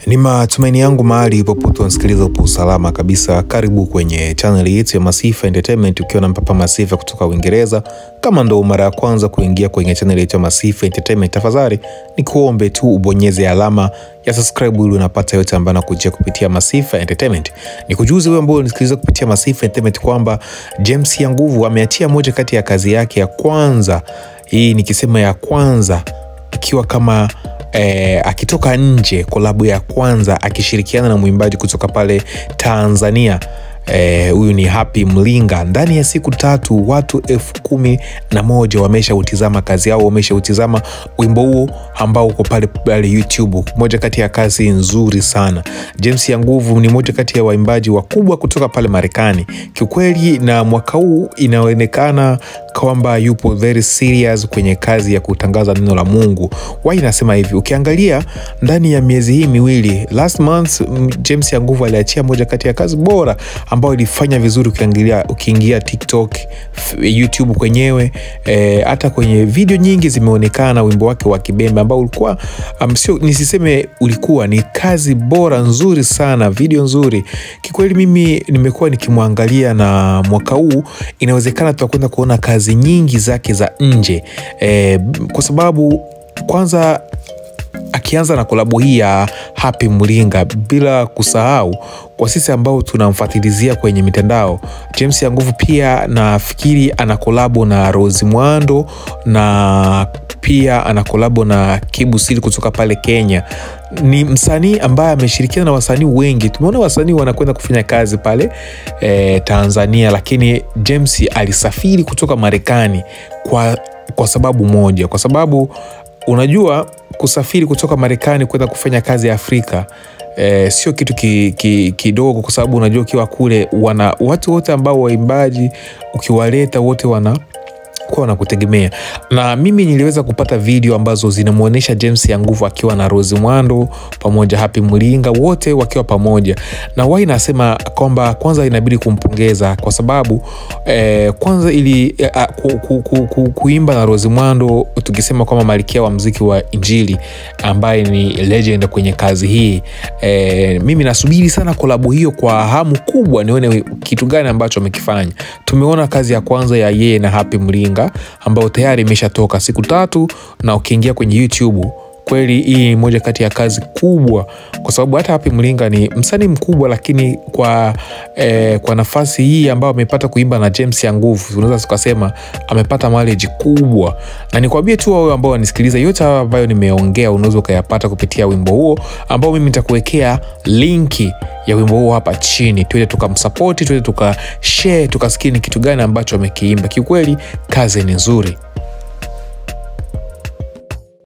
Ni matumaini yangu mahali popote unasikiliza upo salama kabisa. Karibu kwenye channel yetu ya Masifa Entertainment ukiwa na Papa Masifa kutoka Uingereza. Kama ndo mara ya kwanza kuingia kwenye channel yetu ya Masifa Entertainment, tafadhali nikuombe tu ubonyeze alama ya subscribe ili unapata yote ambayo nakujia kupitia Masifa Entertainment. Nikujuze wewe ambao unasikiliza kupitia Masifa Entertainment kwamba James ya Nguvu ameachia moja kati ya kazi yake ya kwanza. Hii nikisema ya kwanza ikiwa kama akitoka nje, kolabu ya kwanza akishirikiana na mwimbaji kutoka pale Tanzania. Huyu ni Happy Mlinga. Ndani ya siku 3 watu 11,000 wameshautizama kazi yao, wameshautizama wimbo huo ambao uko pale YouTube. Moja kati ya kazi nzuri sana. James ya Nguvu ni moja kati ya waimbaji wakubwa kutoka pale Marekani. Kiukweli na mwaka huu inaonekana kwamba yupo very serious kwenye kazi ya kutangaza neno la Mungu. Why nasema hivi? Ukiangalia ndani ya miezi hii miwili, last month James ya Nguvu aliachia moja kati ya kazi bora ambao ilifanya vizuri. Ukiingia TikTok, YouTube kwenyewe, hata kwenye video nyingi zimeonekana wimbo wake wa Kibembe ambao ulikuwa sio nisiseme ulikuwa ni kazi bora nzuri sana, video nzuri. Kikweli mimi nimekuwa nikimwangalia na mwaka huu inawezekana tutakwenda kuona kazi nyingi zake za nje, kwa sababu kwanza akianza na kolabo hii ya Happy Mlinga, bila kusahau kwa sisi ambao tunamfuatilizia kwenye mitandao, James ya Nguvu pia nafikiri ana kolabo na Rose Muhando na pia ana kolabo na Kibu Sili kutoka pale Kenya. Ni msanii ambaye ameshirikiana na wasanii wengi. Tumeona wasanii wanakwenda kufanya kazi pale Tanzania, lakini James alisafiri kutoka Marekani kwa sababu moja. Kwa sababu unajua kusafiri kutoka Marekani kwenda kufanya kazi ya Afrika sio kitu kidogo, kwa sababu unajua ukiwa kule watu wote ambao waimbaji ukiwaleta wote wanakutegemea. Na mimi niliweza kupata video ambazo zinamuonesha James ya Nguvu akiwa na Rose Muhando pamoja Happy Mlinga, wote wakiwa pamoja. Na why nasema kwamba kwanza inabidi kumpongeza kwa sababu kwanza ili kuimba na Rose Muhando, tukisema kama malkia wa muziki wa Injili ambaye ni legend kwenye kazi hii, mimi nasubiri sana kolabo hiyo kwa hamu kubwa, nione kitu gani ambacho amekifanya. Tumeona kazi ya kwanza ya yeye na Happy Mlinga ambao tayari imeshatoka siku 3, na ukiingia kwenye YouTube kweli hii ni moja kati ya kazi kubwa, kwa sababu hata Happy Mlinga ni msanii mkubwa, lakini kwa nafasi hii ambayo amepata kuimba na James ya Nguvu, tunaweza tukasema amepata mileage kubwa. Na nikwambie tu wao ambao wanisikiliza, yote ambayo nimeongea unaweza kuyapata kupitia wimbo huo ambao mimi nitakuwekea linki ya wimbo huo hapa chini. Tuende tukamsupport, tuende tukashare, tukasikie ni kitu gani ambacho amekiimba. Kiukweli kazi ni nzuri.